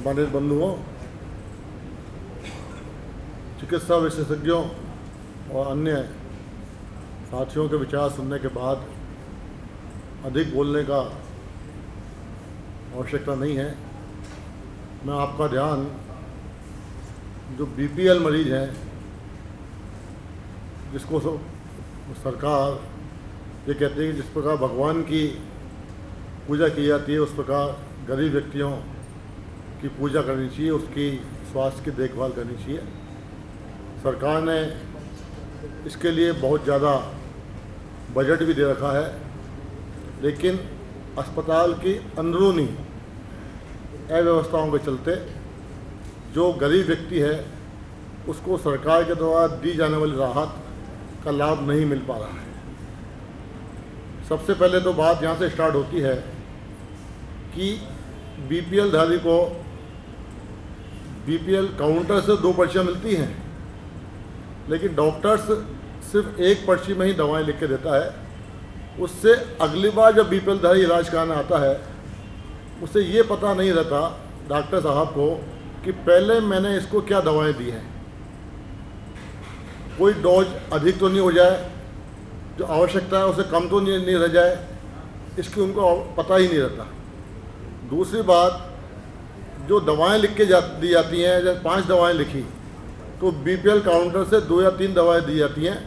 सम्मानित बंधुओं, चिकित्सा विशेषज्ञों और अन्य साथियों के विचार सुनने के बाद अधिक बोलने का आवश्यकता नहीं है। मैं आपका ध्यान जो बीपीएल मरीज हैं, जिसको सरकार ये कहती है कि जिस प्रकार भगवान की पूजा की जाती है उस प्रकार गरीब व्यक्तियों की पूजा करनी चाहिए, उसकी स्वास्थ्य की देखभाल करनी चाहिए। सरकार ने इसके लिए बहुत ज़्यादा बजट भी दे रखा है, लेकिन अस्पताल की अंदरूनी अव्यवस्थाओं के चलते जो गरीब व्यक्ति है उसको सरकार के द्वारा दी जाने वाली राहत का लाभ नहीं मिल पा रहा है। सबसे पहले तो बात यहाँ से स्टार्ट होती है कि बीपीएल धारी को बीपीएल काउंटर से 2 पर्चियाँ मिलती हैं, लेकिन डॉक्टर्स सिर्फ एक पर्ची में ही दवाएं लिख के देता है। उससे अगली बार जब बीपीएल धारी इलाज कराने आता है उसे ये पता नहीं रहता डॉक्टर साहब को कि पहले मैंने इसको क्या दवाएं दी हैं, कोई डोज अधिक तो नहीं हो जाए, जो आवश्यकता है उसे कम तो नहीं रह जाए, इसकी उनको पता ही नहीं रहता। दूसरी बात, जो दवाएं लिख के दी जाती हैं, जैसे 5 दवाएं लिखी तो बीपीएल काउंटर से 2 या 3 दवाएं दी जाती हैं,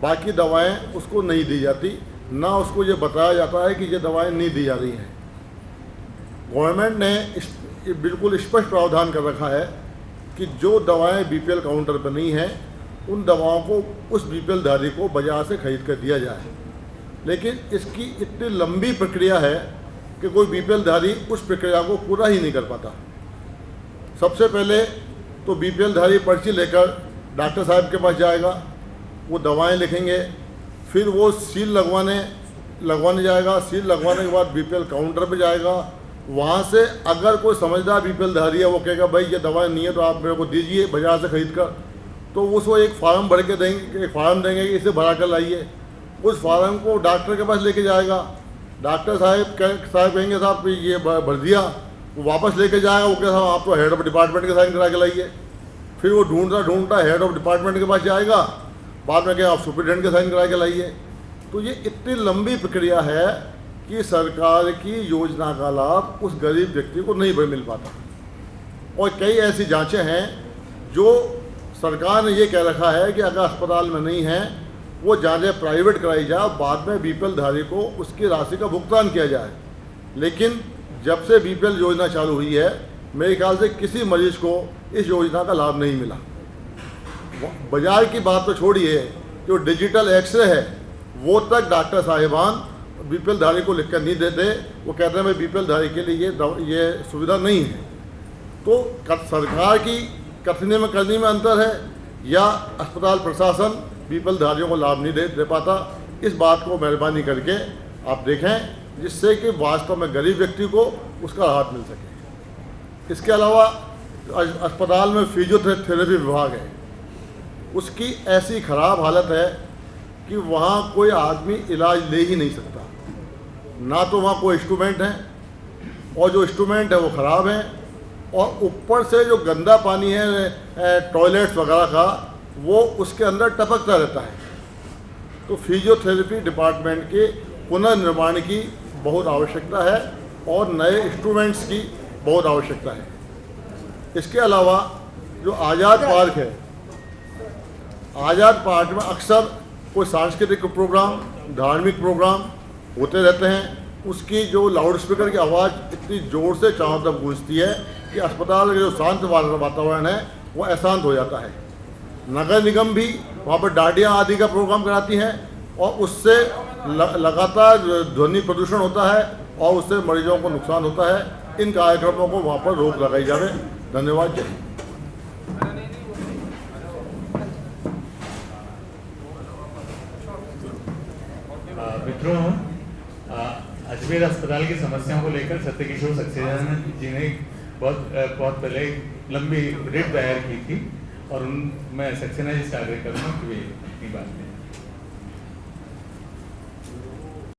बाकी दवाएं उसको नहीं दी जाती, ना उसको ये बताया जाता है कि ये दवाएं नहीं दी जा रही हैं। गवर्नमेंट ने बिल्कुल स्पष्ट प्रावधान कर रखा है कि जो दवाएं बीपीएल काउंटर पर नहीं हैं उन दवाओं को उस बीपीएल धारी को बाजार से खरीद कर दिया जाए, लेकिन इसकी इतनी लंबी प्रक्रिया है कि कोई बीपीएल धारी उस प्रक्रिया को पूरा ही नहीं कर पाता। सबसे पहले तो बीपीएल धारी पर्ची लेकर डॉक्टर साहब के पास जाएगा, वो दवाएं लिखेंगे, फिर वो सील लगवाने जाएगा। सील लगवाने के बाद बीपीएल काउंटर पे जाएगा। वहाँ से अगर कोई समझदार बीपीएल धारी है वो कहेगा भाई ये दवाएं नहीं है तो आप मेरे को दीजिए बाजार से खरीद कर, तो उसको एक फार्म भर के देंगे, एक फार्म देंगे कि इसे भरा कर लाइए। उस फार्म को डॉक्टर के पास लेके जाएगा। डॉक्टर साहब कहेंगे साहब ये भर दिया, वो वापस लेके जाएगा। वो कहेगा आप तो हेड ऑफ डिपार्टमेंट के साइन करा के लाइए। फिर वो ढूंढता हेड ऑफ डिपार्टमेंट के पास जाएगा, बाद में कहें आप सुपरिटेंडेंट के साइन करा के लाइए। तो ये इतनी लंबी प्रक्रिया है कि सरकार की योजना का लाभ उस गरीब व्यक्ति को नहीं मिल पाता। और कई ऐसी जांचें हैं जो सरकार ने ये कह रखा है कि अगर अस्पताल में नहीं है वो जांचें प्राइवेट कराई जाए, बाद में बीपीएल धारी को उसकी राशि का भुगतान किया जाए। लेकिन जब से बीपीएल योजना चालू हुई है मेरे ख्याल से किसी मरीज को इस योजना का लाभ नहीं मिला। बाजार की बात तो छोड़िए, जो डिजिटल एक्सरे है वो तक डॉक्टर साहिबान बीपीएल धारी को लिखकर नहीं देते। वो कहते हैं भाई बीपीएल धारी के लिए ये सुविधा नहीं है। तो सरकार की कथनी में करनी में अंतर है या अस्पताल प्रशासन बीपीएल धारियों को लाभ नहीं दे पाता। इस बात को मेहरबानी करके आप देखें, जिससे कि वास्तव में गरीब व्यक्ति को उसका राहत मिल सके। इसके अलावा अस्पताल में फिजियोथेरेपी विभाग है, उसकी ऐसी ख़राब हालत है कि वहाँ कोई आदमी इलाज ले ही नहीं सकता। ना तो वहाँ कोई इंस्ट्रूमेंट हैं और जो इंस्ट्रूमेंट है वो ख़राब हैं, और ऊपर से जो गंदा पानी है टॉयलेट्स वगैरह का वो उसके अंदर टपकता रहता है। तो फिजियोथेरेपी डिपार्टमेंट के पुनर्निर्माण की बहुत आवश्यकता है और नए इंस्ट्रूमेंट्स की बहुत आवश्यकता है। इसके अलावा जो आज़ाद पार्क है, आज़ाद पार्क में अक्सर कोई सांस्कृतिक प्रोग्राम, धार्मिक प्रोग्राम होते रहते हैं। उसकी जो लाउड स्पीकर की आवाज़ इतनी ज़ोर से चारों तरफ गूंजती है कि अस्पताल का जो शांत वातावरण है वो अशांत हो जाता है। नगर निगम भी वहाँ पर डांडिया आदि का प्रोग्राम कराती हैं और उससे लगातार ध्वनि प्रदूषण होता है और उससे मरीजों को नुकसान होता है। इन कार्यक्रमों को वहाँ पर रोक लगाई जाए। धन्यवाद। जय हिंद। मित्रों, अजमेर अस्पताल की समस्याओं को लेकर सत्यकिशोर सक्सेना जी ने बहुत पहले लंबी रिट दायर की थी और मैं सक्सेना जी से आग्रह करूँगा कि वे अपनी बात करें।